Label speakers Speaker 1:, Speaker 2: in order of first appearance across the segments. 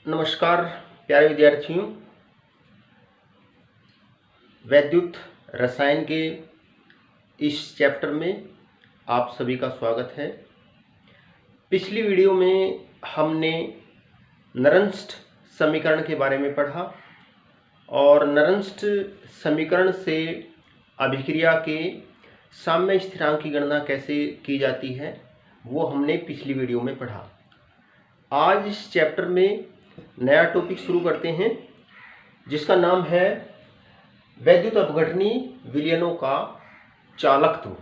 Speaker 1: नमस्कार प्यारे विद्यार्थियों, वैद्युत रसायन के इस चैप्टर में आप सभी का स्वागत है। पिछली वीडियो में हमने नरंस्ट समीकरण के बारे में पढ़ा और नरंस्ट समीकरण से अभिक्रिया के साम्य स्थिरांक की गणना कैसे की जाती है वो हमने पिछली वीडियो में पढ़ा। आज इस चैप्टर में नया टॉपिक शुरू करते हैं जिसका नाम है वैद्युत अपघटनी विलयनों का चालकत्व।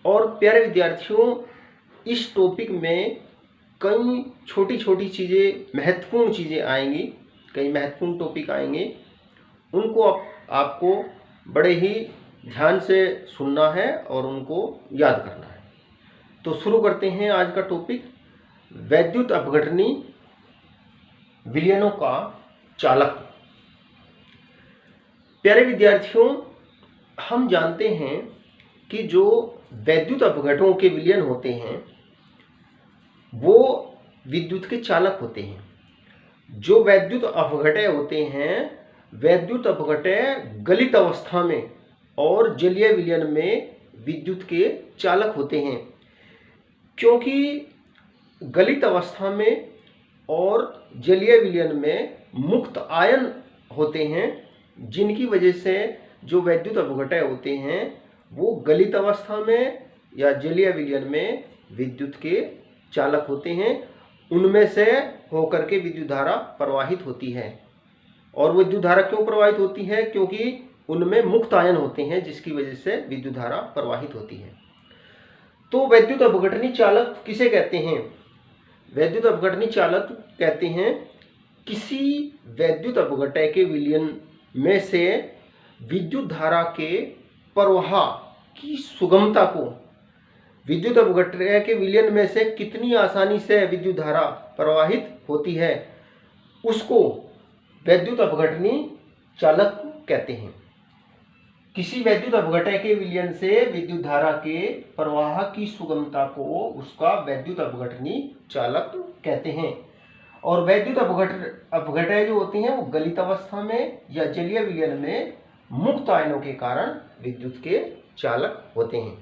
Speaker 1: और प्यारे विद्यार्थियों, इस टॉपिक में कई छोटी छोटी चीज़ें, महत्वपूर्ण चीज़ें आएंगी, कई महत्वपूर्ण टॉपिक आएंगे। उनको आपको बड़े ही ध्यान से सुनना है और उनको याद करना है। तो शुरू करते हैं आज का टॉपिक, वैद्युत अपघटनी विलयनों का चालकत्व। प्यारे विद्यार्थियों, हम जानते हैं कि जो वैद्युत अपघटों के विलयन होते हैं वो विद्युत के चालक होते हैं। जो वैद्युत अपघटय होते हैं, वैद्युत अपघटय गलित अवस्था में और जलीय विलयन में विद्युत के चालक होते हैं, क्योंकि गलित अवस्था में और जलीय विलयन में मुक्त आयन होते हैं, जिनकी वजह से जो वैद्युत अपघटय होते हैं वो गलित अवस्था में या जलीय विलयन में विद्युत के चालक होते हैं। उनमें से होकर के विद्युत धारा प्रवाहित होती है। और विद्युत धारा क्यों प्रवाहित होती है? क्योंकि उनमें मुक्त आयन होते हैं, जिसकी वजह से विद्युत धारा प्रवाहित होती है। तो वैद्युत अपघटनी चालक किसे कहते हैं? वैद्युत अपघटनी चालक कहते हैं किसी वैद्युत अपघटय के विलयन में से विद्युत धारा के प्रवाह की सुगमता को, विद्युत अपघटय के विलयन में से कितनी आसानी से विद्युत धारा प्रवाहित होती है, उसको वैद्युत अपघटनी चालक कहते हैं। किसी वैद्युत अपघटय के विलयन से विद्युत धारा के प्रवाह की सुगमता को उसका वैद्युत अपघटनी चालक कहते हैं। और वैद्युत अपघटय जो होते हैं वो गलित अवस्था में या जलीय विलयन में मुक्त आयनों के कारण विद्युत के चालक होते हैं।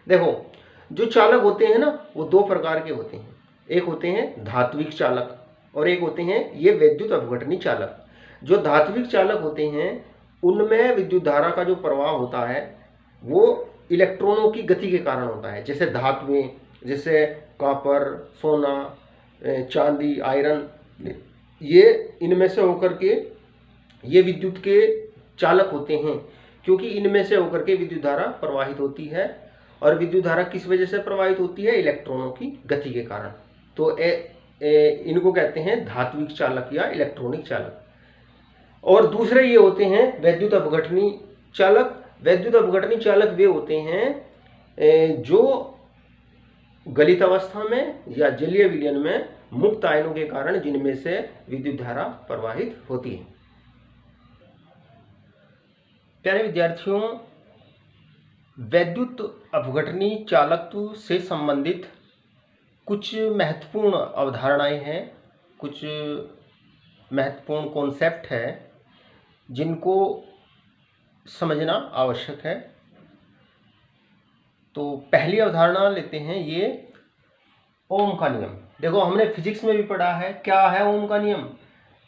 Speaker 1: देखो, जो चालक होते हैं ना वो दो प्रकार के होते हैं। एक होते हैं धात्विक चालक और एक होते हैं ये वैद्युत अपघटनी चालक। जो धात्विक चालक होते हैं उनमें विद्युत धारा का जो प्रवाह होता है वो इलेक्ट्रॉनों की गति के कारण होता है। जैसे धातुएं, जैसे कॉपर, सोना, चांदी, आयरन, ये इनमें से होकर के ये विद्युत के चालक होते हैं, क्योंकि इनमें से होकर के विद्युत धारा प्रवाहित होती है। और विद्युत धारा किस वजह से प्रवाहित होती है? इलेक्ट्रॉनों की गति के कारण। तो इनको कहते हैं धात्विक चालक या इलेक्ट्रॉनिक चालक। और दूसरे ये होते हैं वैद्युत अपघटनी चालक। वैद्युत अपघटनी चालक वे होते हैं जो गलित अवस्था में या जलीय विलयन में मुक्त आयनों के कारण जिनमें से विद्युत धारा प्रवाहित होती है। प्यारे विद्यार्थियों, वैद्युत अपघटनी चालकत्व से संबंधित कुछ महत्वपूर्ण अवधारणाएं हैं, कुछ महत्वपूर्ण कॉन्सेप्ट है जिनको समझना आवश्यक है। तो पहली अवधारणा लेते हैं, ये ओम का नियम। देखो, हमने फिजिक्स में भी पढ़ा है। क्या है ओम का नियम?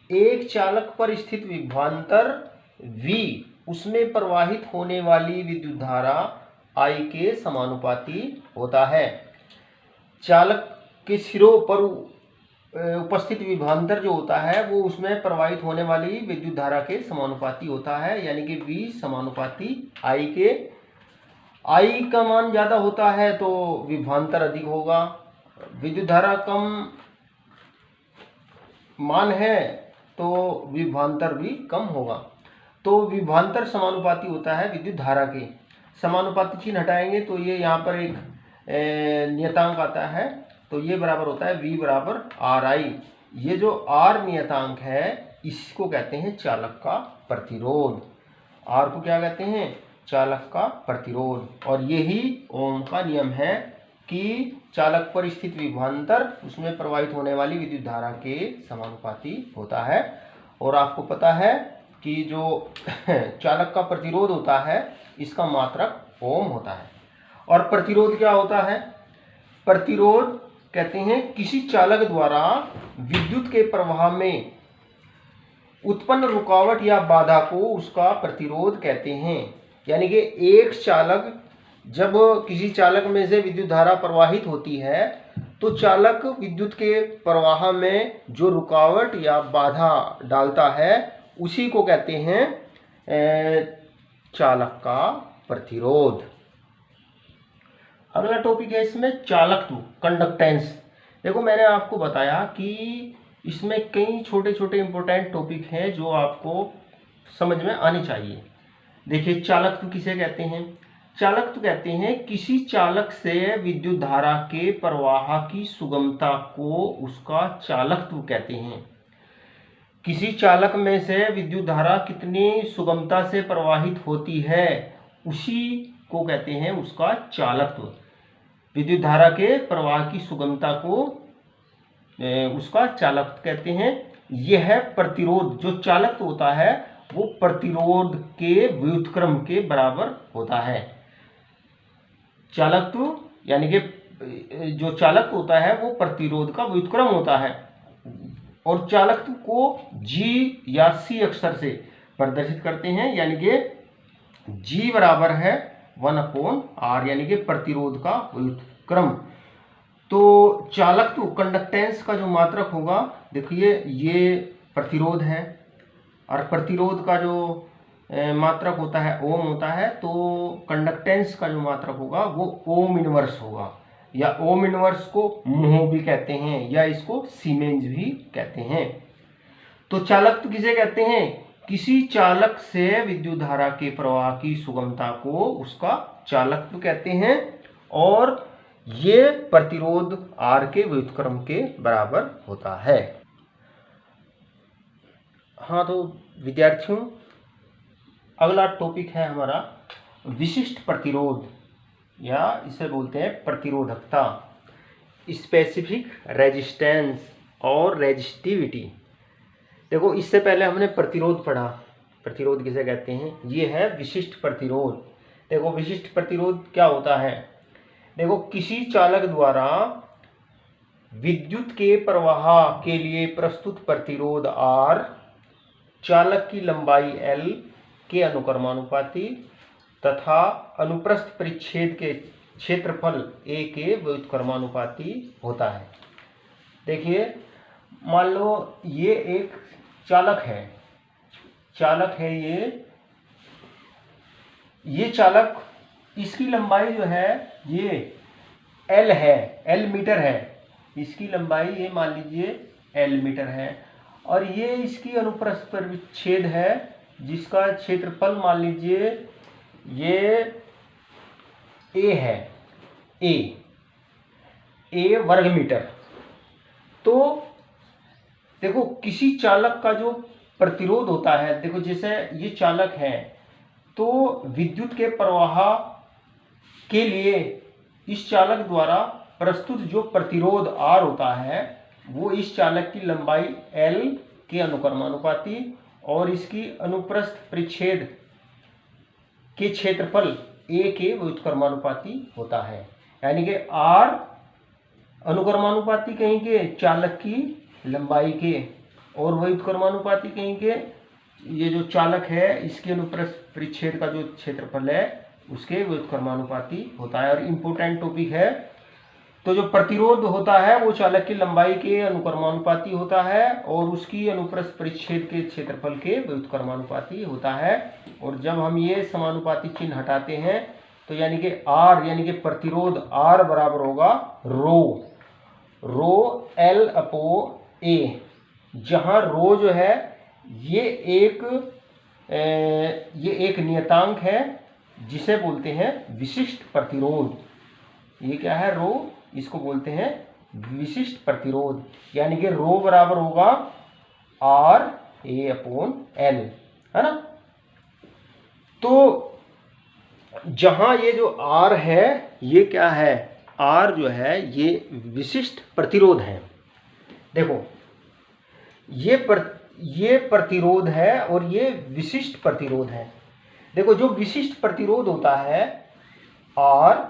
Speaker 1: एक चालक पर स्थित विभवांतर V, उसमें प्रवाहित होने वाली विद्युत धारा I के समानुपाती होता है। चालक के सिरों पर उपस्थित विभवांतर जो होता है वो उसमें प्रवाहित होने वाली विद्युत धारा के समानुपाती होता है, यानी कि V समानुपाती I के। I का मान ज़्यादा होता है तो विभवांतर अधिक होगा। विद्युत धारा कम मान है तो विभवांतर भी कम होगा। तो विभवांतर समानुपाती होता है विद्युत धारा के। समानुपाती चिन्ह हटाएंगे तो ये यहाँ पर एक नियतांक आता है, तो ये बराबर होता है V बराबर RI। ये जो R नियतांक है इसको कहते हैं चालक का प्रतिरोध। R को क्या कहते हैं? चालक का प्रतिरोध। और यही ओम का नियम है कि चालक पर स्थित विभवांतर उसमें प्रवाहित होने वाली विद्युत धारा के समानुपाती होता है। और आपको पता है कि जो चालक का प्रतिरोध होता है इसका मात्रक ओम होता है। और प्रतिरोध क्या होता है? प्रतिरोध कहते हैं किसी चालक द्वारा विद्युत के प्रवाह में उत्पन्न रुकावट या बाधा को उसका प्रतिरोध कहते हैं। यानी कि एक चालक, जब किसी चालक में से विद्युत धारा प्रवाहित होती है तो चालक विद्युत के प्रवाह में जो रुकावट या बाधा डालता है उसी को कहते हैं चालक का प्रतिरोध। अगला टॉपिक है इसमें चालकत्व, कंडक्टेंस। देखो मैंने आपको बताया कि इसमें कई छोटे छोटे इंपॉर्टेंट टॉपिक हैं जो आपको समझ में आने चाहिए। देखिए, चालकत्व किसे कहते हैं? चालकत्व कहते हैं किसी चालक से विद्युत धारा के प्रवाह की सुगमता को उसका चालकत्व कहते हैं। किसी चालक में से विद्युत धारा कितनी सुगमता से प्रवाहित होती है उसी को कहते हैं उसका चालकत्व। विद्युत धारा के प्रवाह की सुगमता को उसका चालकत्व कहते हैं। यह प्रतिरोध, जो चालकत्व होता है वो प्रतिरोध के व्युत्क्रम के बराबर होता है। चालकत्व यानी कि जो चालकत्व होता है वो प्रतिरोध का व्युत्क्रम होता है। और चालकत्व को G या C अक्षर से प्रदर्शित करते हैं, यानी कि G बराबर है 1/R, यानी कि प्रतिरोध का व्युत्क्रम। तो चालकत्व, कंडक्टेंस का जो मात्रक होगा, देखिए ये प्रतिरोध है और प्रतिरोध का जो मात्रक होता है ओम होता है, तो कंडक्टेंस का जो मात्रक होगा वो ओम इनवर्स होगा, या ओम इनवर्स को मोह भी कहते हैं या इसको सीमेंस भी कहते हैं। तो चालकत्व किसे कहते हैं? किसी चालक से विद्युत धारा के प्रवाह की सुगमता को उसका चालकत्व कहते हैं और ये प्रतिरोध R के व्युत्क्रम के बराबर होता है। हाँ, तो विद्यार्थियों, अगला टॉपिक है हमारा विशिष्ट प्रतिरोध, या इसे बोलते हैं प्रतिरोधकता, स्पेसिफिक रेजिस्टेंस और रेजिस्टिविटी। देखो, इससे पहले हमने प्रतिरोध पढ़ा, प्रतिरोध किसे कहते हैं? ये है विशिष्ट प्रतिरोध। देखो, विशिष्ट प्रतिरोध क्या होता है? देखो, किसी चालक द्वारा विद्युत के प्रवाह के लिए प्रस्तुत प्रतिरोध R चालक की लंबाई L के अनुक्रमानुपाती तथा अनुप्रस्थ परिच्छेद के क्षेत्रफल A के व्युत्क्रमानुपाती होता है। देखिए, मान लो ये एक चालक है, ये चालक, इसकी लंबाई जो है ये L है, L मीटर है। इसकी लंबाई ये मान लीजिए L मीटर है और ये इसकी अनुप्रस्थ परिच्छेद है जिसका क्षेत्रफल मान लीजिए ये A है, A वर्ग मीटर। तो देखो, किसी चालक का जो प्रतिरोध होता है, देखो जैसे ये चालक है तो विद्युत के प्रवाह के लिए इस चालक द्वारा प्रस्तुत जो प्रतिरोध R होता है वो इस चालक की लंबाई L के अनुक्रमानुपाती और इसकी अनुप्रस्थ परिच्छेद के क्षेत्रफल A के व्युत्क्रमानुपाती होता है। यानी कि R अनुक्रमानुपाती कहीं के चालक की लंबाई के और व्युत्क्रमानुपाती कहीं के ये जो चालक है इसके अनुप्रस्थ परिच्छेद का जो क्षेत्रफल है उसके व्युत्क्रमानुपाती होता है। और इम्पोर्टेंट टॉपिक है, तो जो प्रतिरोध होता है वो चालक की लंबाई के अनुक्रमानुपाती होता है और उसकी अनुप्रस्थ परिच्छेद के क्षेत्रफल के व्युत्क्रमानुपाती होता है। और जब हम ये समानुपाती चिन्ह हटाते हैं तो यानी कि R, यानी कि प्रतिरोध R बराबर होगा रो L/A, जहाँ रो जो है ये एक नियतांक है जिसे बोलते हैं विशिष्ट प्रतिरोध। ये क्या है? रो, इसको बोलते हैं विशिष्ट प्रतिरोध। यानी कि रो बराबर होगा RA/L, है ना। तो जहां ये जो R है ये क्या है? आर जो है ये विशिष्ट प्रतिरोध है। देखो ये प्रतिरोध है और ये विशिष्ट प्रतिरोध है। देखो जो विशिष्ट प्रतिरोध होता है आर,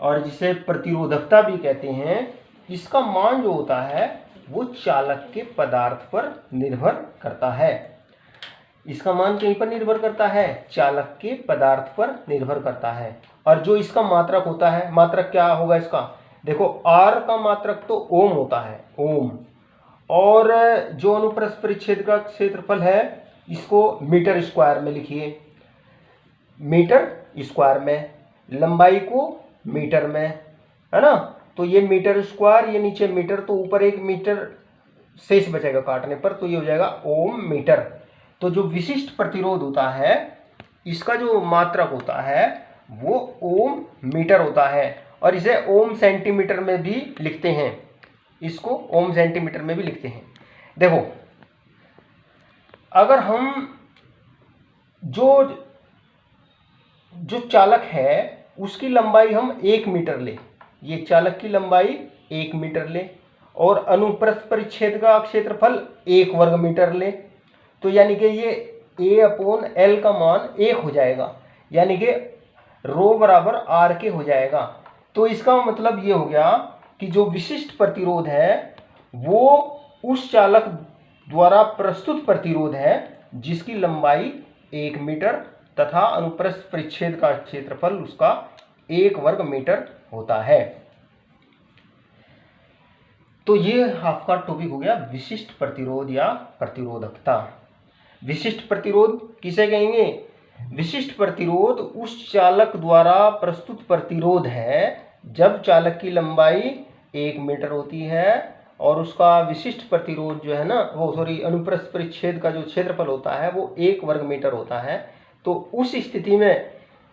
Speaker 1: और जिसे प्रतिरोधकता भी कहते हैं, इसका मान जो होता है वो चालक के पदार्थ पर निर्भर करता है। इसका मान कहीं पर निर्भर करता है? चालक के पदार्थ पर निर्भर करता है। और जो इसका मात्रक होता है, मात्रक क्या होगा इसका? देखो आर का मात्रक तो ओम होता है, ओम। और जो अनुप्रस्थ परिच्छेद का क्षेत्रफल है इसको मीटर स्क्वायर में लिखिए, मीटर स्क्वायर में, लंबाई को मीटर में, है ना। तो ये मीटर स्क्वायर, ये नीचे मीटर, तो ऊपर एक मीटर शेष बचेगा काटने पर, तो ये हो जाएगा ओम मीटर। तो जो विशिष्ट प्रतिरोध होता है इसका जो मात्रक होता है वो ओम मीटर होता है। और इसे ओम सेंटीमीटर में भी लिखते हैं, इसको ओम सेंटीमीटर में भी लिखते हैं। देखो अगर हम जो चालक है उसकी लंबाई हम 1 मीटर ले, ये चालक की लंबाई 1 मीटर ले, और अनुप्रस्थ परिच्छेद का क्षेत्रफल 1 वर्ग मीटर ले, तो यानी कि ये A/L का मान 1 हो जाएगा, यानी कि रो बराबर आर के हो जाएगा। तो इसका मतलब ये हो गया कि जो विशिष्ट प्रतिरोध है वो उस चालक द्वारा प्रस्तुत प्रतिरोध है जिसकी लंबाई 1 मीटर तथा अनुप्रस्थ परिच्छेद का क्षेत्रफल उसका 1 वर्ग मीटर होता है। तो ये आपका टॉपिक हो गया विशिष्ट प्रतिरोध या प्रतिरोधकता। विशिष्ट प्रतिरोध किसे कहेंगे? विशिष्ट प्रतिरोध उस चालक द्वारा प्रस्तुत प्रतिरोध है जब चालक की लंबाई 1 मीटर होती है और उसका विशिष्ट प्रतिरोध जो है ना वो अनुप्रस्थ परिच्छेद का जो क्षेत्रफल होता है वो 1 वर्ग मीटर होता है। तो उस स्थिति में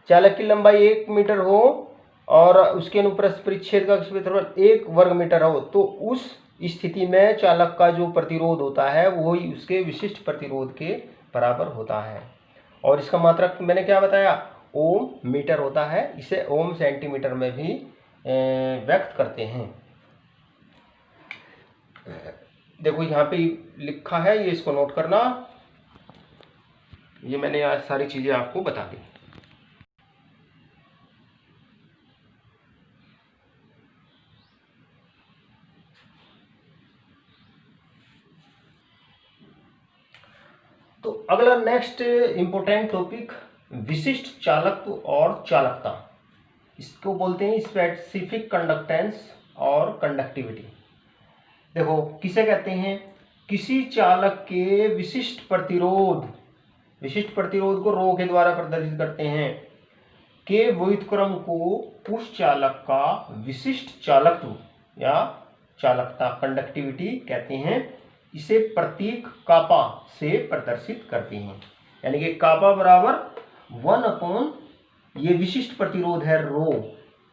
Speaker 1: चालक की लंबाई 1 मीटर हो और उसके अनुप्रस्थ परिच्छेद का क्षेत्रफल 1 वर्ग मीटर हो, तो उस स्थिति में चालक का जो प्रतिरोध होता है वो ही उसके विशिष्ट प्रतिरोध के बराबर होता है। और इसका मात्रक मैंने क्या बताया? ओम मीटर होता है। इसे ओम सेंटीमीटर में भी व्यक्त करते हैं। देखो यहाँ पे लिखा है, ये इसको नोट करना। ये मैंने आज सारी चीजें आपको बता दी। तो अगला नेक्स्ट इंपॉर्टेंट टॉपिक विशिष्ट चालकत्व और चालकता। इसको बोलते हैं स्पेसिफिक कंडक्टेंस और कंडक्टिविटी। देखो किसे कहते हैं? किसी चालक के विशिष्ट प्रतिरोध को रो के द्वारा प्रदर्शित करते हैं के व्युत्क्रम को उस चालक का विशिष्ट चालकत्व या चालकता कंडक्टिविटी कहते हैं। इसे प्रतीक कापा से प्रदर्शित करते हैं, यानी कि कापा बराबर 1 ये विशिष्ट प्रतिरोध है रो।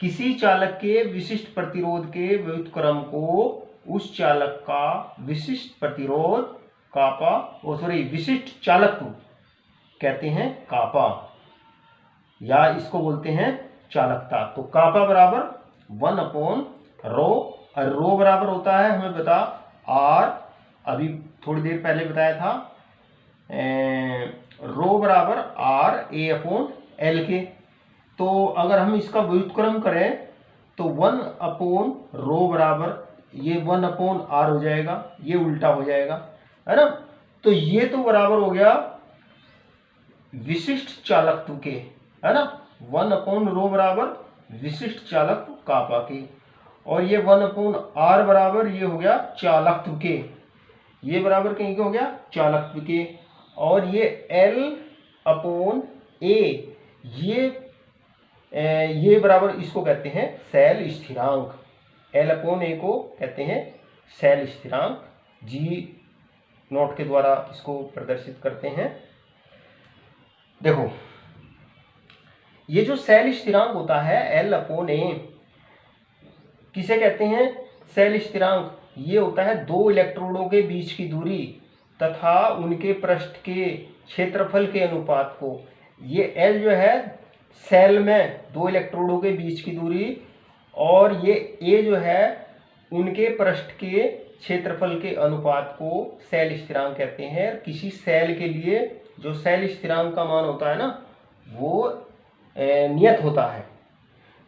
Speaker 1: किसी चालक के विशिष्ट प्रतिरोध के व्युत्क्रम को उस चालक का विशिष्ट प्रतिरोध कापा विशिष्ट चालकत्व कहते हैं कापा, या इसको बोलते हैं चालकता। तो कापा बराबर 1/रो, और रो बराबर होता है हमें बता आर, अभी थोड़ी देर पहले बताया था, रो बराबर RA/L के। तो अगर हम इसका व्युत्क्रम करें तो 1/रो बराबर ये 1/R हो जाएगा, ये उल्टा हो जाएगा, है ना। तो ये तो बराबर हो गया विशिष्ट चालकत्व के, है ना। 1/रो बराबर विशिष्ट चालकत्व कापा के, और ये 1/R बराबर ये हो गया चालकत्व के, ये बराबर कहीं के हो गया चालकत्व के। और ये L/A ये बराबर इसको कहते हैं शैल स्थिरांक। L/A को कहते हैं शैल स्थिरांक, G नोट के द्वारा इसको प्रदर्शित करते हैं। देखो ये जो शैल स्थिरांक होता है L/A किसे कहते हैं? शैल स्थिरांक ये होता है दो इलेक्ट्रोडों के बीच की दूरी तथा उनके पृष्ठ के क्षेत्रफल के अनुपात को। ये L जो है सेल में दो इलेक्ट्रोडों के बीच की दूरी और ये ए जो है उनके पृष्ठ के क्षेत्रफल के अनुपात को सेल स्थिरांक कहते हैं। किसी सेल के लिए जो सेल स्थिरांक का मान होता है ना वो नियत होता है।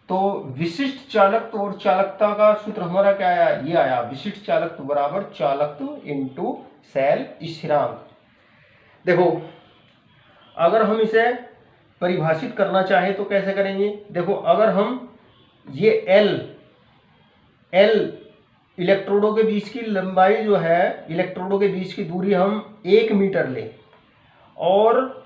Speaker 1: तो विशिष्ट चालकत्व और चालकता का सूत्र हमारा क्या आया, ये आया विशिष्ट चालकत्व बराबर चालकत्व इनटू सेल स्थिरांक। देखो अगर हम इसे परिभाषित करना चाहे तो कैसे करेंगे। देखो अगर हम ये L इलेक्ट्रोडों के बीच की लंबाई जो है, इलेक्ट्रोडों के बीच की दूरी हम 1 मीटर लें और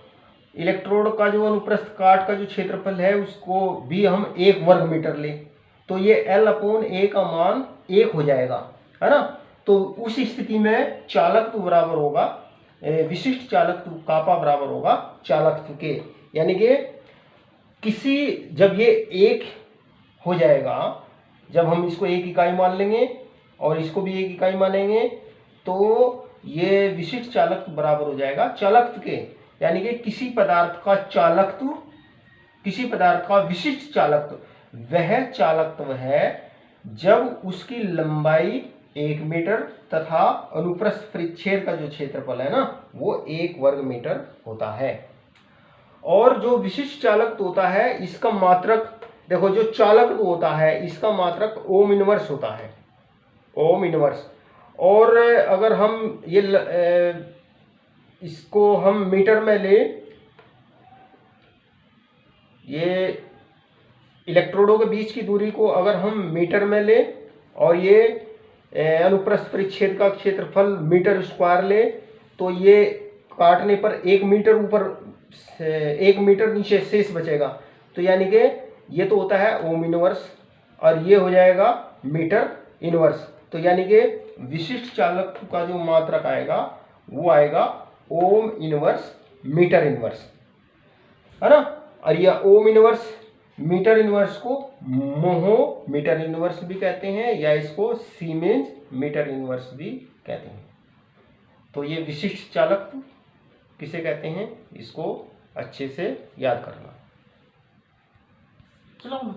Speaker 1: इलेक्ट्रोड का जो अनुप्रस्थ काट का जो क्षेत्रफल है उसको भी हम 1 वर्ग मीटर लें, तो ये L/A का मान 1 हो जाएगा, है ना। तो उस स्थिति में चालकत्व बराबर होगा, विशिष्ट चालकत्व कापा बराबर होगा चालकत्व के, यानी कि किसी जब ये 1 हो जाएगा, जब हम इसको 1 इकाई मान लेंगे और इसको भी 1 इकाई मानेंगे तो ये विशिष्ट चालकत्व बराबर हो जाएगा चालकत्व के, यानी कि किसी पदार्थ का चालकत्व, किसी पदार्थ का विशिष्ट चालकत्व वह चालकत्व है जब उसकी लंबाई 1 मीटर तथा अनुप्रस्थ परिच्छेद का जो क्षेत्रफल है ना वो 1 वर्ग मीटर होता है। और जो विशिष्ट चालकत्व होता है इसका मात्रक, देखो जो चालकत्व होता है इसका मात्रक ओम इनवर्स होता है, ओम इनवर्स। और अगर हम ये इसको हम मीटर में ले, ये इलेक्ट्रोडों के बीच की दूरी को अगर हम मीटर में ले और ये अनुप्रस्थ परिच्छेद का क्षेत्रफल मीटर स्क्वायर ले तो ये काटने पर 1 मीटर ऊपर 1 मीटर नीचे शेष बचेगा, तो यानी कि ये तो होता है ओम इनवर्स और ये हो जाएगा मीटर इनवर्स। तो यानी कि विशिष्ट चालकत्व का जो मात्रक आएगा वो आएगा ओम इनवर्स मीटर इनवर्स, है ना। और यह ओम इनवर्स मीटर इनवर्स को मोहो मीटर इनवर्स भी कहते हैं या इसको सीमेंस मीटर इनवर्स भी कहते हैं। तो ये विशिष्ट चालकत्व किसे कहते हैं, इसको अच्छे से याद करना। चलो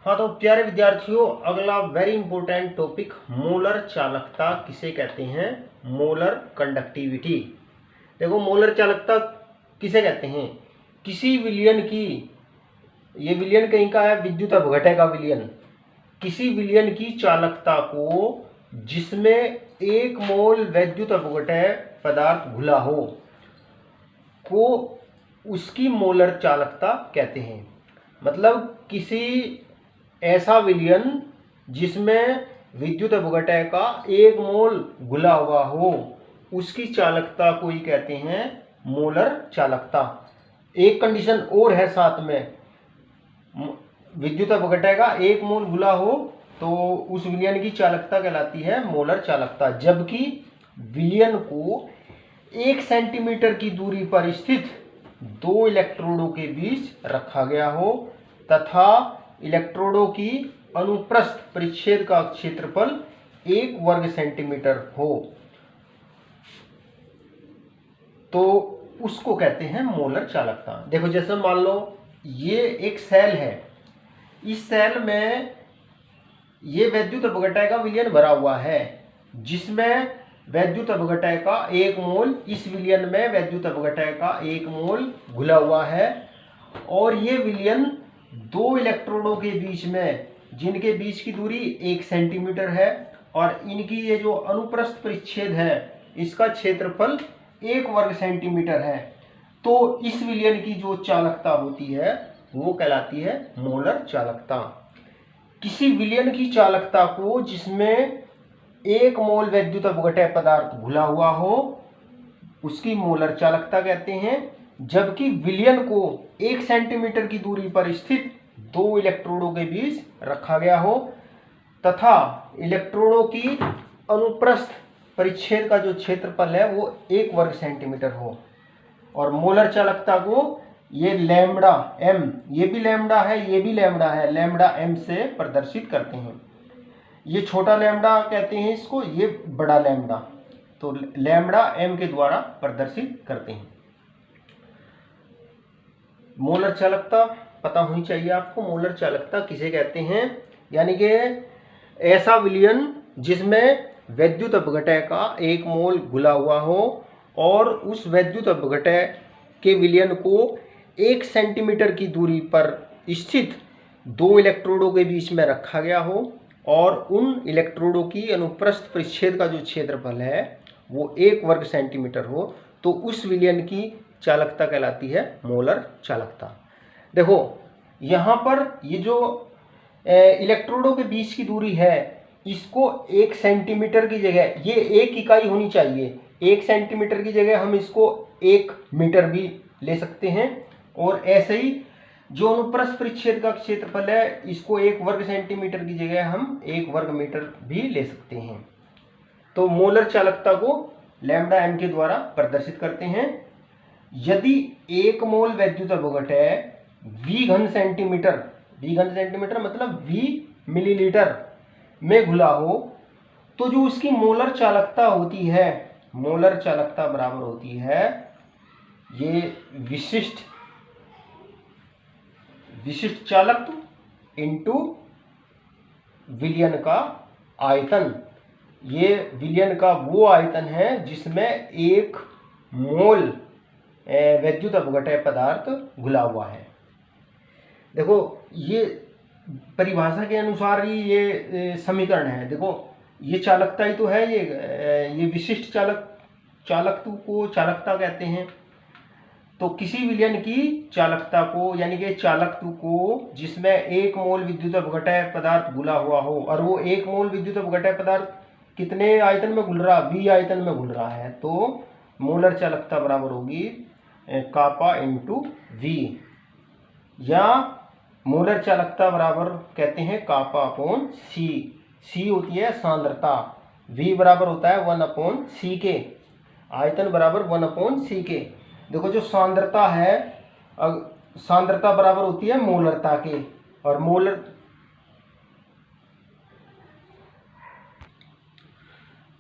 Speaker 1: हाँ, तो प्यारे विद्यार्थियों अगला वेरी इंपॉर्टेंट टॉपिक मोलर चालकता किसे कहते हैं, मोलर कंडक्टिविटी। देखो मोलर चालकता किसे कहते हैं, किसी विलयन की, ये विलयन कहीं का है विद्युत अपघटय का विलयन, किसी विलयन की चालकता को जिसमें 1 मोल वैद्युत अपघटय पदार्थ घुला हो को उसकी मोलर चालकता कहते हैं। मतलब किसी ऐसा विलयन जिसमें विद्युत अपघटय का 1 मोल घुला हुआ हो उसकी चालकता को ही कहते हैं मोलर चालकता। एक कंडीशन और है साथ में, विद्युत अपघटय का 1 मोल घुला हो तो उस विलयन की चालकता कहलाती है मोलर चालकता, जबकि विलयन को 1 सेंटीमीटर की दूरी पर स्थित 2 इलेक्ट्रोडों के बीच रखा गया हो तथा इलेक्ट्रोडों की अनुप्रस्थ परिच्छेद का क्षेत्रफल 1 वर्ग सेंटीमीटर हो तो उसको कहते हैं मोलर चालकता। देखो जैसे मान लो ये एक सेल है, इस सेल में ये वैद्युत अपघटय का विलयन भरा हुआ है जिसमें वैद्युत अपघटय का 1 मोल, इस विलयन में वैद्युत अपघटय का 1 मोल घुला हुआ है और ये विलयन 2 इलेक्ट्रोडों के बीच में जिनके बीच की दूरी 1 सेंटीमीटर है और इनकी ये जो अनुप्रस्थ परिच्छेद है इसका क्षेत्रफल 1 वर्ग सेंटीमीटर है, तो इस विलयन की जो चालकता होती है वो कहलाती है मोलर चालकता। किसी विलयन की चालकता को जिसमें 1 मोल वैद्युत अपघटय पदार्थ घुला हुआ हो उसकी मोलर चालकता कहते हैं, जबकि विलयन को 1 सेंटीमीटर की दूरी पर स्थित 2 इलेक्ट्रोडों के बीच रखा गया हो तथा इलेक्ट्रोडों की अनुप्रस्थ परिच्छेद का जो क्षेत्रफल है वो 1 वर्ग सेंटीमीटर हो। और मोलर चालकता को ये लैम्बडा एम, ये भी लैम्बडा है ये भी लैम्बडा है, लैम्बडा एम से प्रदर्शित करते हैं। ये छोटा लैम्बडा कहते हैं इसको, ये बड़ा लैम्बडा, तो लैम्ब्डा m के द्वारा प्रदर्शित करते हैं। मोलर चालकता पता होनी चाहिए आपको। मोलर चालकता किसे कहते हैं? यानी कि ऐसा विलयन जिसमें वैद्युत अपघटय का 1 मोल घुला हुआ हो और उस वैद्युत अपघटय के विलयन को 1 सेंटीमीटर की दूरी पर स्थित 2 इलेक्ट्रोडों के बीच में रखा गया हो और उन इलेक्ट्रोडों की अनुप्रस्थ परिच्छेद का जो क्षेत्रफल है वो 1 वर्ग सेंटीमीटर हो, तो उस विलयन की चालकता कहलाती है मोलर चालकता। देखो यहाँ पर ये जो इलेक्ट्रोडों के बीच की दूरी है इसको 1 सेंटीमीटर की जगह ये 1 इकाई होनी चाहिए। 1 सेंटीमीटर की जगह हम इसको 1 मीटर भी ले सकते हैं और ऐसे ही जो अनुप्रस्थ परिच्छेद का क्षेत्रफल है इसको 1 वर्ग सेंटीमीटर की जगह हम 1 वर्ग मीटर भी ले सकते हैं। तो मोलर चालकता को लैम्ब्डा m के द्वारा प्रदर्शित करते हैं। यदि 1 मोल वैद्युत अपघटय v घन सेंटीमीटर मतलब v मिलीलीटर में घुला हो तो जो उसकी मोलर चालकता होती है, मोलर चालकता बराबर होती है ये विशिष्ट चालकत्व इंटू विलयन का आयतन। ये विलयन का वो आयतन है जिसमें 1 मोल वैद्युत अपघटय पदार्थ घुला हुआ है। देखो ये परिभाषा के अनुसार ही ये समीकरण है। देखो ये चालकता ही तो है, ये विशिष्ट चालकत्व को चालकता कहते हैं। तो किसी विलयन की चालकता को यानी कि चालकत्व को जिसमें 1 मोल विद्युत अपघटय पदार्थ घुला हुआ हो और वो 1 मोल विद्युत अपघटय पदार्थ कितने आयतन में घुल रहा, v आयतन में घुल रहा है, तो मोलर चालकता बराबर होगी कापा इंटू v, या मोलर चालकता बराबर कहते हैं कापा अपॉन सी। सी होती है सांद्रता, v बराबर होता है 1 अपॉन सी के, आयतन बराबर 1 अपॉन सी के। देखो जो सांद्रता है, सांद्रता बराबर होती है मोलरता के, और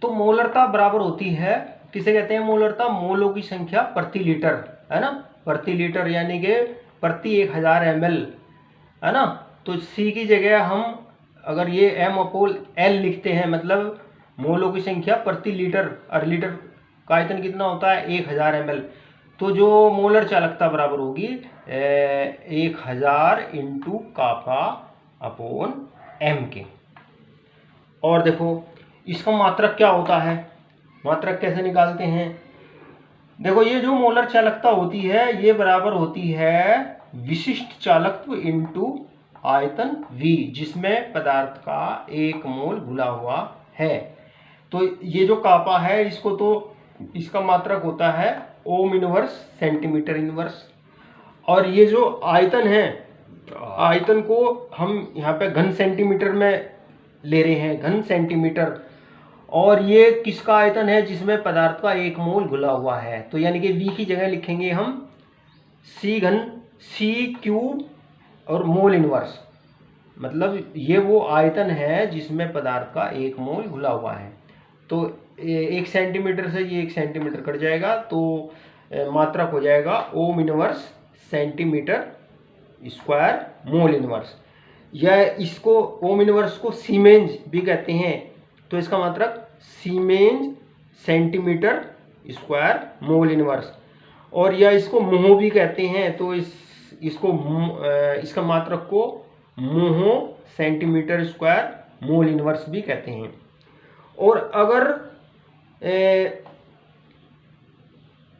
Speaker 1: मोलरता बराबर होती है किसे कहते हैं? मोलरता मोलों की संख्या प्रति लीटर, है ना, प्रति लीटर यानी कि प्रति 1000 ml, है ना। तो सी की जगह हम अगर ये m अपॉन l लिखते हैं, मतलब मोलों की संख्या प्रति लीटर, और लीटर का आयतन कितना होता है 1000 ml, तो जो मोलर चालकता बराबर होगी 1000 इंटू कापा अपॉन m के। और देखो इसका मात्रक क्या होता है, मात्रक कैसे निकालते हैं? देखो ये जो मोलर चालकता होती है ये बराबर होती है विशिष्ट चालकत्व इंटू आयतन v, जिसमें पदार्थ का 1 मोल घुला हुआ है। तो ये जो कापा है इसको तो इसका मात्रक होता है ओम इनवर्स सेंटीमीटर इनवर्स, और ये जो आयतन है, आयतन को हम यहाँ पे घन सेंटीमीटर में ले रहे हैं, घन सेंटीमीटर, और ये किसका आयतन है? जिसमें पदार्थ का 1 मोल घुला हुआ है। तो यानी कि v की जगह लिखेंगे हम सी घन, सी क्यूब और मोल इनवर्स, मतलब ये वो आयतन है जिसमें पदार्थ का 1 मोल घुला हुआ है। तो 1 सेंटीमीटर से ये 1 सेंटीमीटर कट जाएगा, तो मात्रक हो जाएगा ohm inverse centimetre square mole inverse, या इसको ओम इनवर्स को सीमेंज भी कहते हैं, तो इसका मात्रक सीमेंज सेंटीमीटर स्क्वायर मोल इनवर्स, और या इसको मोह भी कहते हैं, तो इसका मात्रक को मोह सेंटीमीटर स्क्वायर मोल इनवर्स भी कहते हैं। और अगर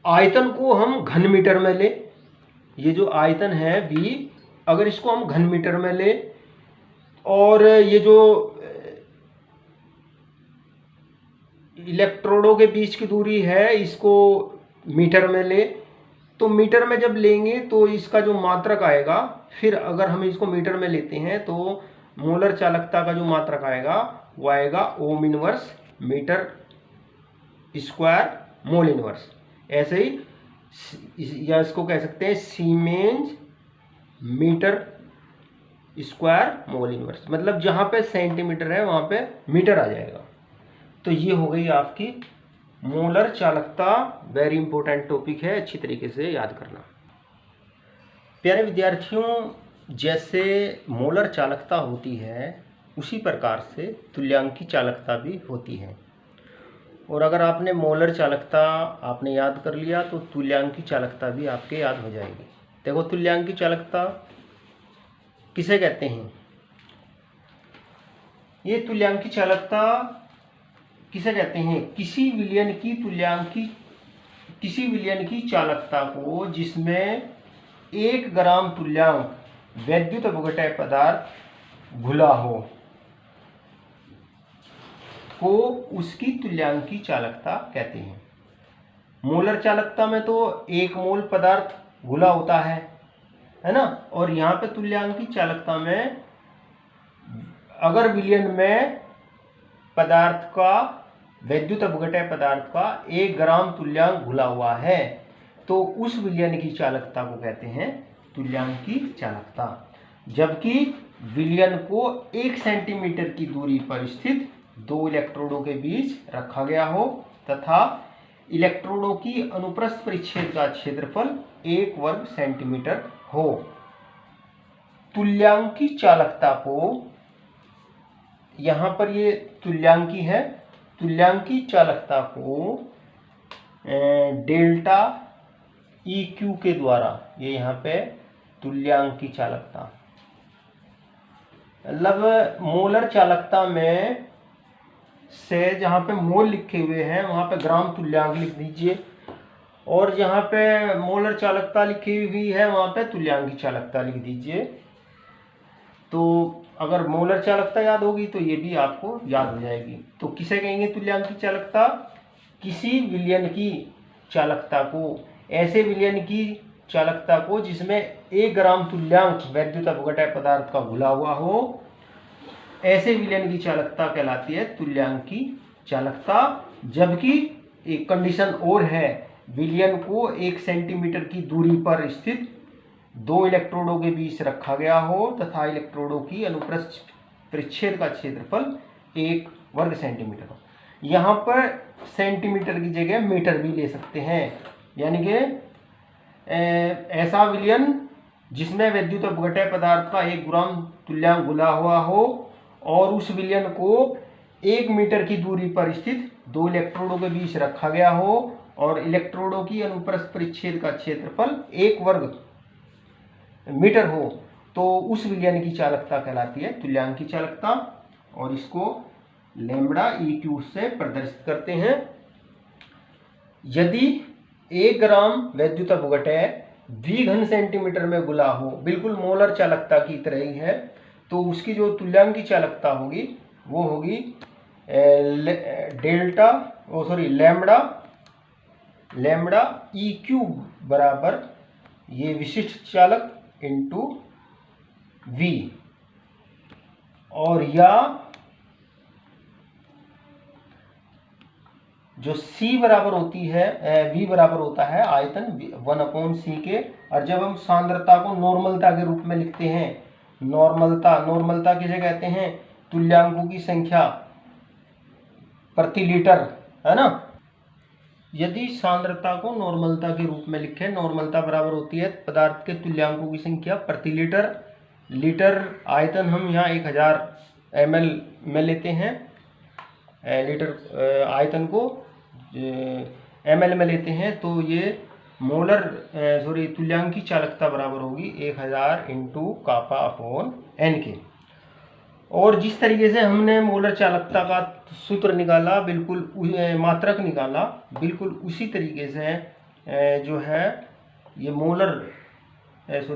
Speaker 1: आयतन को हम घन मीटर में ले, ये जो आयतन है v, अगर इसको हम घन मीटर में ले और ये जो इलेक्ट्रोडों के बीच की दूरी है इसको मीटर में ले, तो मीटर में जब लेंगे तो इसका जो मात्रक आएगा, फिर अगर हम इसको मीटर में लेते हैं तो मोलर चालकता का जो मात्रक आएगा वो आएगा ohm inverse metre square mole inverse. ऐसे ही या इसको कह सकते हैं siemens metre square mole inverse, मतलब जहाँ पे सेंटीमीटर है वहाँ पे मीटर आ जाएगा। तो ये हो गई आपकी मोलर चालकता वेरी इंपॉर्टेंट टॉपिक है, अच्छी तरीके से याद करना। प्यारे विद्यार्थियों, जैसे मोलर चालकता होती है उसी प्रकार से तुल्यांकी चालकता भी होती है। और अगर आपने मोलर चालकता आपने याद कर लिया तो तुल्यांकी चालकता भी आपके याद हो जाएगी। देखो, तुल्यांकी चालकता किसे कहते हैं? ये तुल्यांकी चालकता किसे कहते हैं? किसी विलयन की चालकता को जिसमें 1 ग्राम तुल्यांक वैद्युत अपघटय पदार्थ घुला हो को उसकी तुल्यांकी चालकता कहते हैं। मोलर चालकता में तो 1 मोल पदार्थ घुला होता है ना। और यहाँ पे तुल्यांकी चालकता में अगर विलयन में पदार्थ का वैद्युत अपघटय पदार्थ का 1 ग्राम तुल्यांक घुला हुआ है तो उस विलयन की चालकता को कहते हैं तुल्यांकी चालकता। जबकि विलयन को 1 सेंटीमीटर की दूरी पर स्थित 2 इलेक्ट्रोडों के बीच रखा गया हो तथा इलेक्ट्रोडों की अनुप्रस्थ परिच्छेद का क्षेत्रफल 1 वर्ग सेंटीमीटर हो। तुल्यांकी चालकता को, यहाँ पर ये तुल्यांकी है, तुल्यांकी चालकता को डेल्टा EQ के द्वारा, ये यहाँ पे तुल्यांकी चालकता, मतलब मोलर चालकता में से जहाँ पे मोल लिखे हुए हैं वहाँ पे ग्राम तुल्यांक लिख दीजिए, और जहाँ पे मोलर चालकता लिखी हुई है वहाँ पे तुल्यांकी चालकता लिख दीजिए। तो अगर मोलर चालकता याद होगी तो ये भी आपको याद हो जाएगी। तो किसे कहेंगे तुल्यांकी चालकता? किसी विलयन की चालकता को, ऐसे विलयन की चालकता को जिसमें 1 ग्राम तुल्यांक वैद्युत अपघटय पदार्थ का घुला हुआ हो, ऐसे विलयन की चालकता कहलाती है तुल्यांकी चालकता। जबकि एक कंडीशन और है, विलयन को 1 सेंटीमीटर की दूरी पर स्थित 2 इलेक्ट्रोडों के बीच रखा गया हो तथा इलेक्ट्रोडों की अनुप्रस्थ परिच्छेद का क्षेत्रफल 1 वर्ग सेंटीमीटर हो। यहाँ पर सेंटीमीटर की जगह मीटर भी ले सकते हैं, यानी कि ऐसा विलयन जिसमें वैद्युत अपघटय पदार्थ का 1 ग्राम तुल्यांक घुला हुआ हो और उस विलयन को 1 मीटर की दूरी पर स्थित 2 इलेक्ट्रोडों के बीच रखा गया हो और इलेक्ट्रोडों की अनुप्रस्थ परिच्छेद का क्षेत्रफल 1 वर्ग मीटर हो, तो उस विलयन की चालकता कहलाती है तुल्यांकी चालकता। और इसको लैम्ब्डा EQ से प्रदर्शित करते हैं। यदि 1 ग्राम वैद्युत अपघटय द्विघन सेंटीमीटर में घुला हो, बिल्कुल मोलर चालकता की तरह ही है, तो उसकी जो तुल्यांकी चालकता होगी वो होगी लैम्ब्डा EQ बराबर ये विशिष्ट चालक इंटू V, और या जो C बराबर होती है, V बराबर होता है आयतन 1/c के। और जब हम सांद्रता को नॉर्मलता के रूप में लिखते हैं, नॉर्मलता किसे कहते हैं? तुल्यांकों की संख्या प्रति लीटर, है ना। यदि सांद्रता को नॉर्मलता के रूप में लिखें, नॉर्मलता बराबर होती है पदार्थ के तुल्यांकों की संख्या प्रति लीटर। लीटर आयतन हम यहाँ 1000 ml में लेते हैं, लीटर आयतन को ml में लेते हैं, तो ये तुल्यांकी चालकता बराबर होगी 1000 × kappa/N के। और जिस तरीके से हमने मोलर चालकता का सूत्र निकाला, बिल्कुल मात्रक निकाला, बिल्कुल उसी तरीके से जो है ये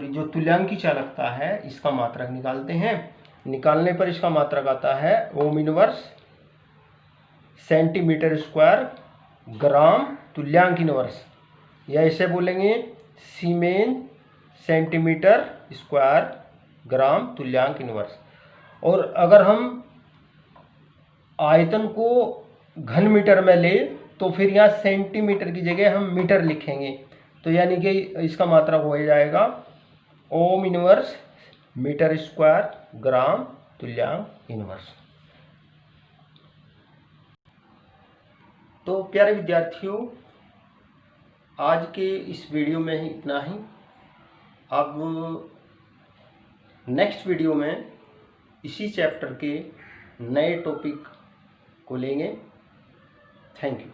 Speaker 1: जो तुल्यांकी चालकता है इसका मात्रक निकालते हैं। निकालने पर इसका मात्रक आता है ओम इनवर्स सेंटीमीटर स्क्वायर ग्राम तुल्यांक इनवर्स, या इसे बोलेंगे सीमेन सेंटीमीटर स्क्वायर ग्राम तुल्यांक इनवर्स। और अगर हम आयतन को घन मीटर में ले तो फिर यहाँ सेंटीमीटर की जगह हम मीटर लिखेंगे, तो यानी कि इसका मात्रक हो जाएगा ओम इनवर्स मीटर स्क्वायर ग्राम तुल्यांक इनवर्स। तो प्यारे विद्यार्थियों, आज के इस वीडियो में ही इतना ही। अब नेक्स्ट वीडियो में इसी चैप्टर के नए टॉपिक को लेंगे। Thank you.